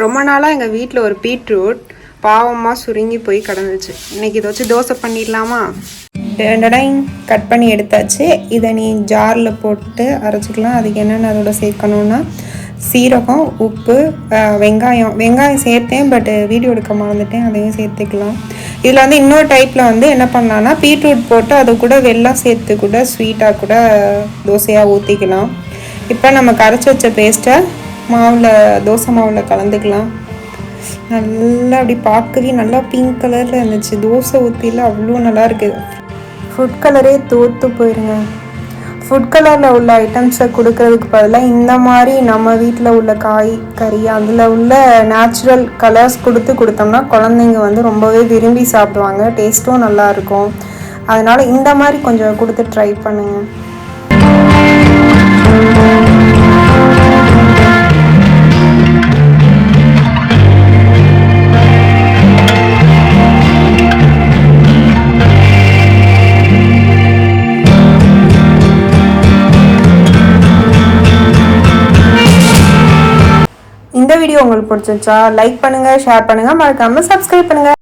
ரொம்ப நாளாக எங்கள் வீட்டில் ஒரு பீட்ரூட் பாவமாக சுருங்கி போய் கிடந்துச்சு. இன்றைக்கி இதை வச்சு தோசை பண்ணிடலாமா? ரெண்டடையும் கட் பண்ணி எடுத்தாச்சு. இதை நீ ஜாரில் போட்டு அரைச்சிக்கலாம். அதுக்கு என்னென்ன அதோட சேர்க்கணுன்னா சீரகம், உப்பு, வெங்காயம் சேர்த்தேன், பட் வீடியோ எடுக்க மறந்துட்டேன், அதையும் சேர்த்துக்கலாம். இதில் வந்து இன்னொரு டைப்பில் வந்து என்ன பண்ணலான்னா பீட்ரூட் போட்டு அது கூட வெல்லம் சேர்த்து கூட ஸ்வீட்டாக கூட தோசையாக ஊற்றிக்கலாம். இப்போ நம்ம கரைச்சி வச்ச பேஸ்ட்டை தோசை மாவில் கலந்துக்கலாம். நல்லா அப்படி பார்க்கவே நல்லா பிங்க் கலரில் இருந்துச்சு. தோசை ஊற்றியில் அவ்வளோ நல்லா இருக்குது. ஃபுட் கலரே தோற்று போயிருங்க. ஃபுட் கலரில் உள்ள ஐட்டம்ஸை கொடுக்கறதுக்கு பதிலாக இந்த மாதிரி நம்ம வீட்டில் உள்ள காய் கறி அதில் உள்ள நேச்சுரல் கலர்ஸ் கொடுத்தோம்னா குழந்தைங்க வந்து ரொம்பவே விரும்பி சாப்பிடுவாங்க. டேஸ்ட்டும் நல்லாயிருக்கும். அதனால் இந்த மாதிரி கொஞ்சம் கொடுத்து ட்ரை பண்ணுங்கள். இந்த வீடியோ உங்களுக்கு பிடிச்சிருச்சா லைக் பண்ணுங்கள், ஷேர் பண்ணுங்கள், மறக்காமல் சப்ஸ்கிரைப் பண்ணுங்கள்.